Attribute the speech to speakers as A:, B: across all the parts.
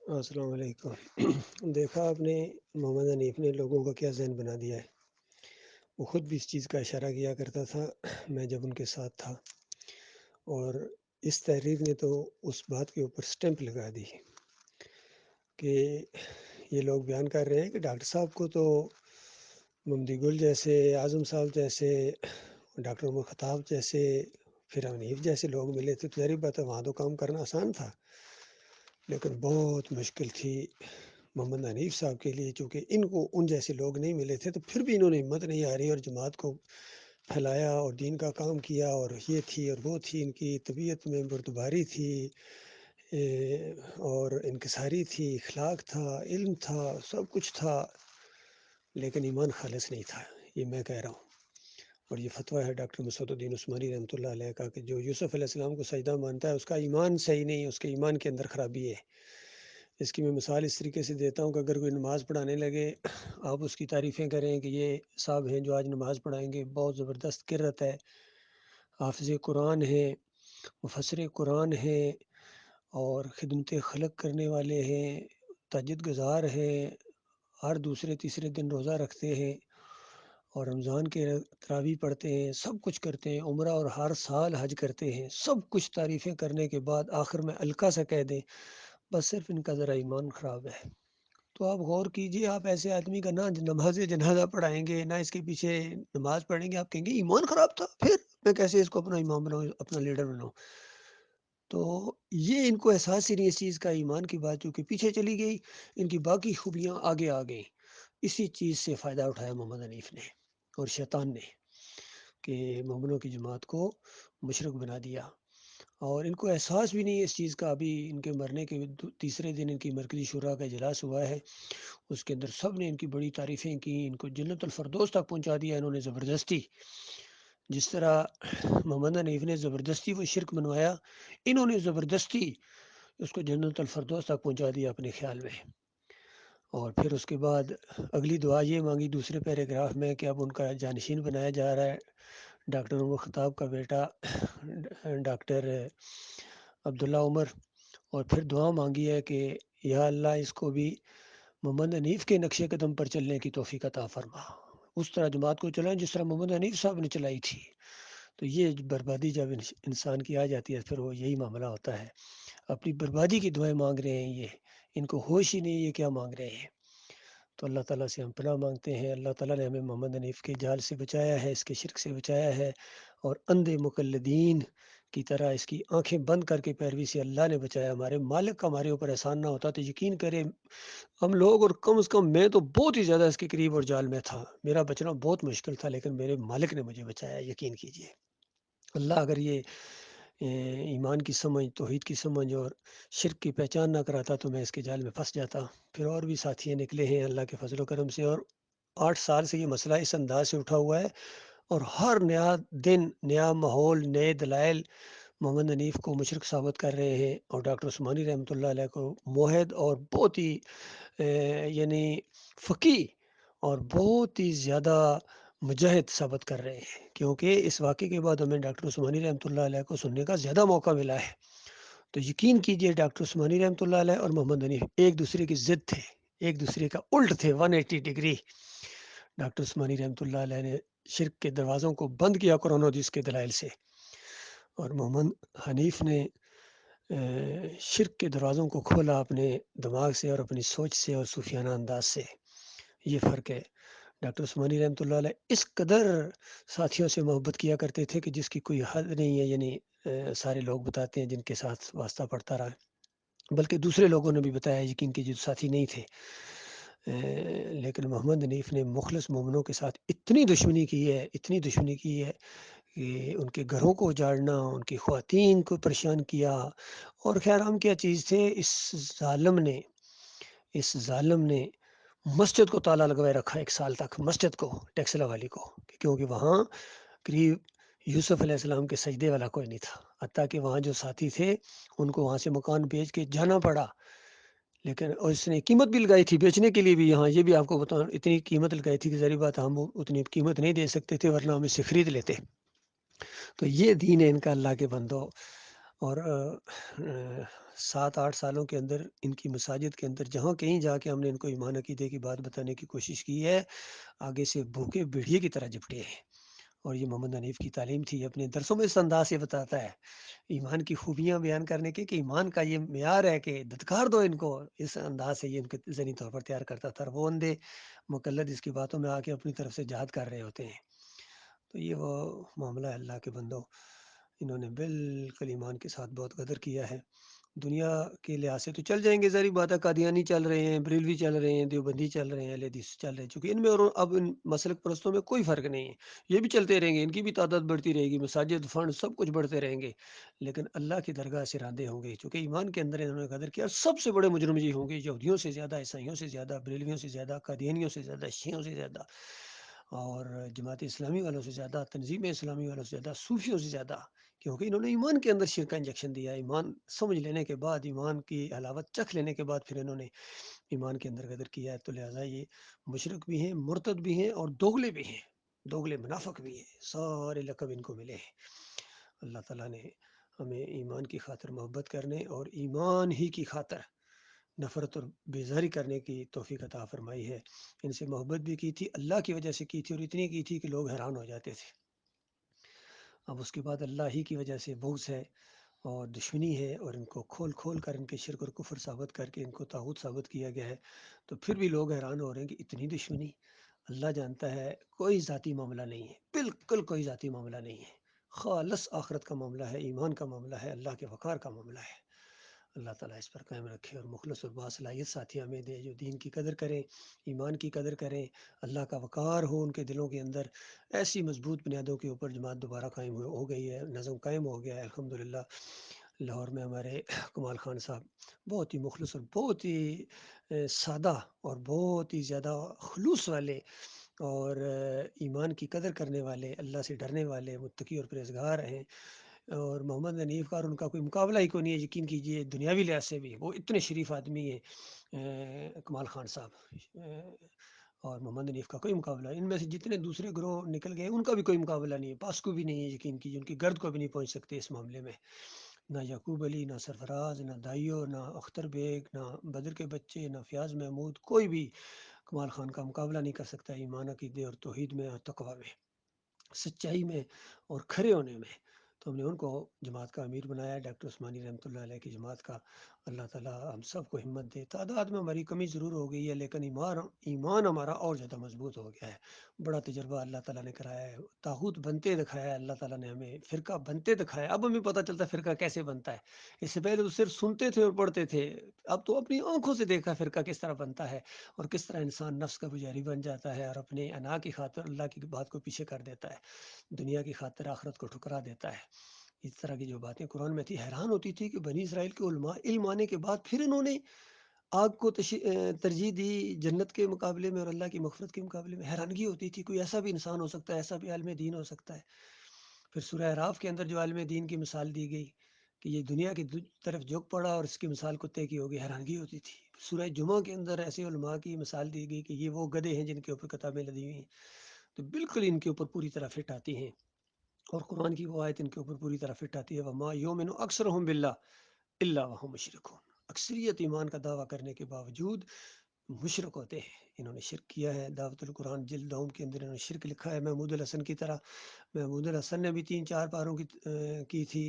A: السلام علیکم۔ دیکھا آپ نے محمد حنیف نے لوگوں کا کیا ذہن بنا دیا ہے۔ وہ خود بھی اس چیز کا اشارہ کیا کرتا تھا میں جب ان کے ساتھ تھا، اور اس تحریر نے تو اس بات کے اوپر سٹیمپ لگا دی کہ یہ لوگ بیان کر رہے ہیں کہ ڈاکٹر صاحب کو تو ممدی گل جیسے، اعظم صاحب جیسے، ڈاکٹر عمر خطاب جیسے، پھر حنیف جیسے لوگ ملے تھے، تو ظاہر بات ہے وہاں تو کام کرنا آسان تھا، لیکن بہت مشکل تھی محمد حنیف صاحب کے لیے، چونکہ ان کو ان جیسے لوگ نہیں ملے تھے، تو پھر بھی انہوں نے ہمت نہیں ہاری اور جماعت کو پھیلایا اور دین کا کام کیا، اور یہ تھی اور وہ تھی، ان کی طبیعت میں بردباری تھی، اور انکساری تھی، اخلاق تھا، علم تھا، سب کچھ تھا، لیکن ایمان خالص نہیں تھا، یہ میں کہہ رہا ہوں۔ اور یہ فتویٰ ہے ڈاکٹر مسعود الدین عثمانی رحمۃ اللہ علیہ کا کہ جو یوسف علیہ السلام کو سجدہ مانتا ہے اس کا ایمان صحیح نہیں ہے، اس کے ایمان کے اندر خرابی ہے۔ اس کی میں مثال اس طریقے سے دیتا ہوں کہ اگر کوئی نماز پڑھانے لگے، آپ اس کی تعریفیں کریں کہ یہ صاحب ہیں جو آج نماز پڑھائیں گے، بہت زبردست قرت ہے، حافظ قرآن ہے، مفسر قرآن ہے، اور خدمت خلق کرنے والے ہیں، تہجد گزار ہیں، ہر دوسرے تیسرے دن روزہ رکھتے ہیں، اور رمضان کے تراویح پڑھتے ہیں، سب کچھ کرتے ہیں، عمرہ اور ہر سال حج کرتے ہیں، سب کچھ تعریفیں کرنے کے بعد آخر میں الکا سا کہہ دیں بس صرف ان کا ذرا ایمان خراب ہے، تو آپ غور کیجئے، آپ ایسے آدمی کا نہ نماز جنازہ پڑھائیں گے، نہ اس کے پیچھے نماز پڑھیں گے، آپ کہیں گے ایمان خراب تھا، پھر میں کیسے اس کو اپنا امام بناؤں، اپنا لیڈر بناؤں؟ تو یہ ان کو احساس ہی نہیں اس چیز کا، ایمان کی بات چونکہ پیچھے چلی گئی، ان کی باقی خوبیاں آگے آ گئیں۔ اسی چیز سے فائدہ اٹھایا محمد حنیف نے اور شیطان نے کہ مومنوں کی جماعت کو مشرک بنا دیا، اور ان کو احساس بھی نہیں اس چیز کا۔ ابھی ان کے مرنے کے تیسرے دن ان کی مرکزی شورا کا اجلاس ہوا ہے، اس کے اندر سب نے ان کی بڑی تعریفیں کی، ان کو جنت الفردوس تک پہنچا دیا انہوں نے زبردستی۔ جس طرح محمد حنیف نے زبردستی وہ شرک منوایا، انہوں نے زبردستی اس کو جنت الفردوس تک پہنچا دیا اپنے خیال میں۔ اور پھر اس کے بعد اگلی دعا یہ مانگی دوسرے پیراگراف میں کہ اب ان کا جانشین بنایا جا رہا ہے ڈاکٹر عمر خطاب کا بیٹا ڈاکٹر عبداللہ عمر، اور پھر دعا مانگی ہے کہ یا اللہ اس کو بھی محمد حنیف کے نقش قدم پر چلنے کی توفیق عطا فرما، اس طرح جماعت کو چلائیں جس طرح محمد حنیف صاحب نے چلائی تھی۔ تو یہ بربادی جب انسان کی آ جاتی ہے پھر وہ یہی معاملہ ہوتا ہے، اپنی بربادی کی دعائیں مانگ رہے ہیں، یہ ان کو ہوش ہی نہیں یہ کیا مانگ رہے ہیں۔ تو اللہ تعالیٰ سے ہم پناہ مانگتے ہیں، اللہ تعالیٰ نے ہمیں محمد حنیف کے جال سے بچایا ہے، اس کے شرک سے بچایا ہے، اور اندھے مقلدین کی طرح اس کی آنکھیں بند کر کے پیروی سے اللہ نے بچایا۔ ہمارے مالک کا ہمارے اوپر احسان نہ ہوتا تو یقین کرے ہم لوگ، اور کم از کم میں تو بہت ہی زیادہ اس کے قریب اور جال میں تھا، میرا بچنا بہت مشکل تھا، لیکن میرے مالک نے مجھے بچایا، یقین کیجئے۔ اللہ اگر یہ ایمان کی سمجھ، توحید کی سمجھ اور شرک کی پہچان نہ کراتا تو میں اس کے جال میں پھنس جاتا۔ پھر اور بھی ساتھی نکلے ہیں اللہ کے فضل و کرم سے، اور 8 سال سے یہ مسئلہ اس انداز سے اٹھا ہوا ہے، اور ہر نیا دن نیا ماحول، نئے دلائل محمد حنیف کو مشرک ثابت کر رہے ہیں، اور ڈاکٹر عثمانی رحمۃ اللہ علیہ کو موحد اور بہت ہی یعنی فقی اور بہت ہی زیادہ مجاہد ثابت کر رہے ہیں، کیونکہ اس واقعے کے بعد ہمیں ڈاکٹر عثمانی رحمۃ اللہ علیہ کو سننے کا زیادہ موقع ملا ہے۔ تو یقین کیجئے ڈاکٹر عثمانی رحمۃ اللہ علیہ اور محمد حنیف ایک دوسرے کی ضد تھے، ایک دوسرے کا الٹ تھے، 180 ڈگری۔ ڈاکٹر عثمانی رحمۃ اللہ علیہ نے شرک کے دروازوں کو بند کیا قرآن و حدیث کے دلائل سے، اور محمد حنیف نے شرک کے دروازوں کو کھولا اپنے دماغ سے اور اپنی سوچ سے اور صوفیانہ انداز سے۔ یہ فرق ہے۔ ڈاکٹر عثمانی رحمۃ اللہ علیہ اس قدر ساتھیوں سے محبت کیا کرتے تھے کہ جس کی کوئی حد نہیں ہے، یعنی سارے لوگ بتاتے ہیں جن کے ساتھ واسطہ پڑتا رہا، بلکہ دوسرے لوگوں نے بھی بتایا یقین کے جو ساتھی نہیں تھے، لیکن محمد حنیف نے مخلص مومنوں کے ساتھ اتنی دشمنی کی ہے، اتنی دشمنی کی ہے کہ ان کے گھروں کو اجاڑنا، ان کی خواتین کو پریشان کیا، اور خیر ہم کیا چیز تھے، اس ظالم نے مسجد کو تالا لگوائے رکھا 1 سال تک، مسجد کو، ٹیکسلا والی کو، کیونکہ وہاں قریب یوسف علیہ السلام کے سجدے والا کوئی نہیں تھا، حتیٰ کہ وہاں جو ساتھی تھے ان کو وہاں سے مکان بیچ کے جانا پڑا، لیکن اس نے قیمت بھی لگائی تھی بیچنے کے لیے بھی۔ یہاں یہ بھی آپ کو بتاؤں اتنی قیمت لگائی تھی کہ ظاہر بات ہم اتنی قیمت نہیں دے سکتے تھے، ورنہ ہم اسے خرید لیتے۔ تو یہ دین ہے ان کا، اللہ کے بندو۔ اور 7-8 سالوں کے اندر ان کی مساجد کے اندر جہاں کہیں جا کے ہم نے ان کو ایمان عقیدے کی بات بتانے کی کوشش کی ہے، آگے سے بھوکے بھیڑیے کی طرح جپٹے ہیں۔ اور یہ محمد حنیف کی تعلیم تھی، اپنے درسوں میں اس انداز سے بتاتا ہے ایمان کی خوبیاں بیان کرنے کے، کہ ایمان کا یہ معیار ہے کہ دھتکار دو ان کو، اس انداز سے یہ ان کو ذہنی طور پر تیار کرتا تھا۔ اور وہ اندھے مقلد اس کی باتوں میں آ کے اپنی طرف سے جہاد کر رہے ہوتے ہیں۔ تو یہ وہ معاملہ ہے اللہ کے بندوں، انہوں نے بالکل ایمان کے ساتھ بہت غدر کیا ہے۔ دنیا کے لحاظ سے تو چل جائیں گے، ظاہری بات ہے، قادیانی چل رہے ہیں، بریلوی چل رہے ہیں، دیوبندی چل رہے ہیں، اہل حدیث چل رہے ہیں، چونکہ ان میں اور اب ان مسلک پرستوں میں کوئی فرق نہیں ہے، یہ بھی چلتے رہیں گے، ان کی بھی تعداد بڑھتی رہے گی، مساجد فنڈ سب کچھ بڑھتے رہیں گے، لیکن اللہ کی درگاہ سے راندے ہوں گے، چونکہ ایمان کے اندر انہوں نے قدر کیا۔ سب سے بڑے مجرم یہ ہوں گے، یہودیوں سے زیادہ، عیسائیوں سے زیادہ، بریلویوں سے زیادہ، قادیانیوں سے زیادہ، شیعوں سے زیادہ، اور جماعت اسلامی والوں سے زیادہ، تنظیم اسلامی والوں سے زیادہ، صوفیوں سے زیادہ، کیونکہ انہوں نے ایمان کے اندر شرک کا انجیکشن دیا۔ ایمان سمجھ لینے کے بعد، ایمان کی حلاوت چکھ لینے کے بعد پھر انہوں نے ایمان کے اندر قدر کیا ہے، تو لہٰذا یہ مشرک بھی ہیں، مرتد بھی ہیں، اور دوغلے بھی ہیں، دوغلے منافق بھی ہیں، سارے لقب ان کو ملے ہیں۔ اللہ تعالیٰ نے ہمیں ایمان کی خاطر محبت کرنے اور ایمان ہی کی خاطر نفرت اور بیزاری کرنے کی توفیق عطا فرمائی ہے۔ ان سے محبت بھی کی تھی، اللہ کی وجہ سے کی تھی، اور اتنی کی تھی کہ لوگ حیران ہو جاتے تھے۔ اب اس کے بعد اللہ ہی کی وجہ سے بغض ہے اور دشمنی ہے، اور ان کو کھول کھول کر ان کے شرک اور کفر ثابت کر کے ان کو طاغوت ثابت کیا گیا ہے، تو پھر بھی لوگ حیران ہو رہے ہیں کہ اتنی دشمنی۔ اللہ جانتا ہے کوئی ذاتی معاملہ نہیں ہے، بالکل کوئی ذاتی معاملہ نہیں ہے، خالص آخرت کا معاملہ ہے، ایمان کا معاملہ ہے، اللہ کے وقار کا معاملہ ہے۔ اللہ تعالیٰ اس پر قائم رکھے اور مخلص اور باصلاحیت ساتھی ہمیں دے، جو دین کی قدر کریں، ایمان کی قدر کریں، اللہ کا وقار ہو ان کے دلوں کے اندر۔ ایسی مضبوط بنیادوں کے اوپر جماعت دوبارہ قائم ہو گئی ہے، نظم قائم ہو گیا ہے الحمدللہ۔ لاہور میں ہمارے کمال خان صاحب بہت ہی مخلص اور بہت ہی سادہ اور بہت ہی زیادہ خلوص والے، اور ایمان کی قدر کرنے والے، اللہ سے ڈرنے والے، متقی اور پرہیزگار ہیں، اور محمد حنیف کا اور ان کا کوئی مقابلہ ہی کوئی نہیں ہے، یقین کیجئے دنیاوی لحاظ سے بھی وہ اتنے شریف آدمی ہیں کمال خان صاحب، اور محمد حنیف کا کوئی مقابلہ، ان میں سے جتنے دوسرے گروہ نکل گئے ان کا بھی کوئی مقابلہ نہیں ہے، پاس کو بھی نہیں ہے، یقین کیجئے ان کی گرد کو بھی نہیں پہنچ سکتے اس معاملے میں، نہ یعقوب علی، نہ سرفراز، نہ دائیو، نہ اختر بیگ، نہ بدر کے بچے، نہ فیاض محمود، کوئی بھی کمال خان کا مقابلہ نہیں کر سکتا ایمان عقیدے اور توحید میں اور تقوی میں، سچائی میں اور کھرے ہونے میں۔ تو ہم نے ان کو جماعت کا امیر بنایا ہے، ڈاکٹر عثمانی رحمۃ اللہ علیہ کی جماعت کا۔ اللہ تعالیٰ ہم سب کو ہمت دے۔ تعداد میں ہماری کمی ضرور ہو گئی ہے، لیکن ایمان ہمارا اور زیادہ مضبوط ہو گیا ہے، بڑا تجربہ اللہ تعالیٰ نے کرایا ہے، طاغوت بنتے دکھایا ہے اللہ تعالیٰ نے ہمیں، فرقہ بنتے دکھایا ہے۔ اب ہمیں پتہ چلتا ہے فرقہ کیسے بنتا ہے، اس سے پہلے تو صرف سنتے تھے اور پڑھتے تھے، اب تو اپنی آنکھوں سے دیکھا فرقہ کس طرح بنتا ہے، اور کس طرح انسان نفس کا پجاری بن جاتا ہے، اور اپنے انا کی خاطر اللہ کی بات کو پیچھے کر دیتا ہے، دنیا کی خاطر آخرت کو ٹھکرا دیتا ہے۔ اس طرح کی جو باتیں قرآن میں تھی، حیران ہوتی تھی کہ بنی اسرائیل کے علماء علم آنے کے بعد پھر انہوں نے آگ کو ترجیح دی جنت کے مقابلے میں اور اللہ کی مغفرت کے مقابلے میں۔ حیرانگی ہوتی تھی کوئی ایسا بھی انسان ہو سکتا ہے، ایسا بھی عالم دین ہو سکتا ہے۔ پھر سورہ اعراف کے اندر جو عالم دین کی مثال دی گئی کہ یہ دنیا کی طرف جھک پڑا اور اس کی مثال کتے کی ہوگی، حیرانگی ہوتی تھی۔ سورہ جمعہ کے اندر ایسے علماء کی مثال دی گئی کہ یہ وہ گدھے ہیں جن کے اوپر کتابیں لدی ہوئی ہیں، تو بالکل ان کے اوپر پوری طرح فٹ آتی ہیں، اور قرآن کی وہ آیت ان کے اوپر پوری طرح فٹ آتی ہے، وَمَا يُؤْمِنُ أَكْثَرُهُم بِاللَّهِ إِلَّا وَهُمْ مُشْرِكُونَ۔ اکثریت ایمان کا دعویٰ کرنے کے باوجود مشرک ہوتے ہیں، انہوں نے شرک کیا ہے۔ دعوت القرآن جلد دوم کے اندر انہوں نے شرک لکھا ہے، محمود الحسن کی طرح۔ محمود الحسن نے بھی 3-4 پاروں کی تھی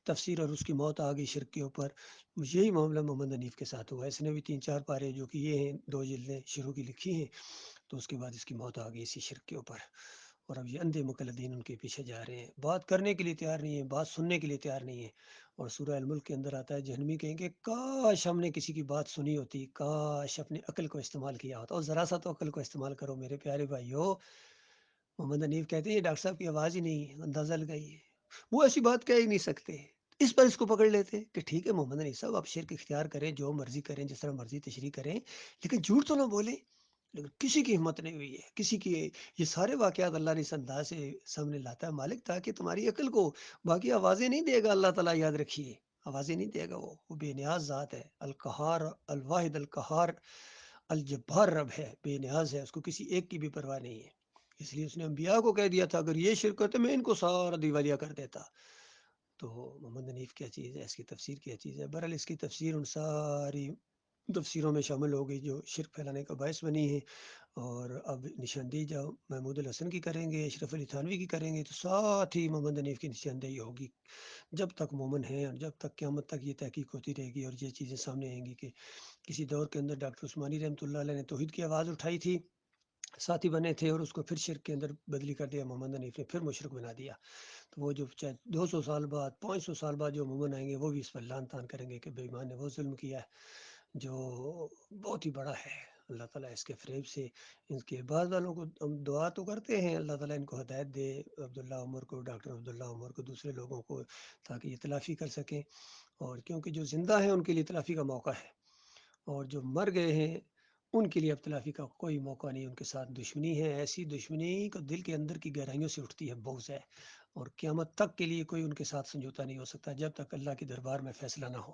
A: تفسیر، اور اس کی موت آ گئی شرک کے اوپر۔ یہی معاملہ محمد حنیف کے ساتھ ہوا، اس نے بھی 3-4 پارے جو کہ یہ ہیں 2 جلدیں شروع کی لکھی ہیں، تو اس کے بعد اس کی موت آ گئی اسی شرک کے اوپر، اور اب یہ اندھے مقلدین ان کے پیچھے جا رہے ہیں، بات کرنے کے لیے تیار نہیں ہے، بات سننے کے لیے تیار نہیں ہے۔ اور سورہ الملک کے اندر آتا ہے جہنمی کہیں گے کاش ہم نے کسی کی بات سنی ہوتی، کاش اپنی عقل کو استعمال کیا ہوتا، اور ذرا سا تو عقل کو استعمال کرو میرے پیارے بھائیو۔ محمد حنیف کہتے ہیں یہ ڈاکٹر صاحب کی آواز ہی نہیں، اندازہ لگائیے، وہ ایسی بات کہہ ہی نہیں سکتے، اس پر اس کو پکڑ لیتے کہ ٹھیک ہے محمد حنیف صاحب آپ شرک اختیار کریں، جو مرضی کریں، جس طرح مرضی تشریح کریں، لیکن جھوٹ تو نہ بولیں۔ لیکن کسی کی ہمت نہیں ہوئی ہے، کسی کی، یہ سارے واقعات اللہ نے اس انداز سے سامنے لاتا ہے مالک تاکہ تمہاری عقل کو، باقی آوازیں نہیں دے گا اللہ تعالیٰ، یاد رکھیے آوازیں نہیں دے گا، وہ بے نیاز ذات ہے، القہار الواحد القہار الجبار رب ہے، بے نیاز ہے، اس کو کسی ایک کی بھی پرواہ نہیں ہے۔ اس لیے اس نے انبیاء کو کہہ دیا تھا اگر یہ شرک کرتے میں ان کو سارا دیوالیہ کر دیتا، تو محمد حنیف کیا چیز ہے، اس کی تفسیر کیا چیز ہے؟ بہرحال اس کی تفسیر ان ساری تفسیروں میں شامل ہو گئی جو شرک پھیلانے کا باعث بنی ہے۔ اور اب نشاندہی جب محمود الحسن کی کریں گے، اشرف علی تھانوی کی کریں گے، تو ساتھ ہی محمد حنیف کی نشاندہی ہوگی۔ جب تک مومن ہیں اور جب تک قیامت تک یہ تحقیق ہوتی رہے گی اور یہ چیزیں سامنے آئیں گی کہ کسی دور کے اندر ڈاکٹر عثمانی رحمۃ اللہ علیہ نے توحید کی آواز اٹھائی تھی، ساتھی بنے تھے، اور اس کو پھر شرک کے اندر بدلی کر دیا محمد حنیف نے، پھر مشرک بنا دیا۔ تو وہ جو چاہے 200 سال بعد 500 سال بعد جو مومن آئیں گے وہ بھی اس پر لعن طعن کریں گے کہ بے ایمان نے وہ ظلم کیا ہے جو بہت ہی بڑا ہے۔ اللہ تعالیٰ اس کے فریب سے ان کے بعض والوں کو ہم دعا تو کرتے ہیں اللہ تعالیٰ ان کو ہدایت دے، عبداللہ عمر کو، ڈاکٹر عبداللہ عمر کو، دوسرے لوگوں کو، تاکہ یہ تلافی کر سکیں۔ اور کیونکہ جو زندہ ہیں ان کے لیے تلافی کا موقع ہے، اور جو مر گئے ہیں ان کے لیے اب تلافی کا کوئی موقع نہیں۔ ان کے ساتھ دشمنی ہے، ایسی دشمنی کو دل کے اندر کی گہرائیوں سے اٹھتی ہے، بغض ہے، اور قیامت تک کے لیے کوئی ان کے ساتھ سمجھوتا نہیں ہو سکتا جب تک اللہ کے دربار میں فیصلہ نہ ہو۔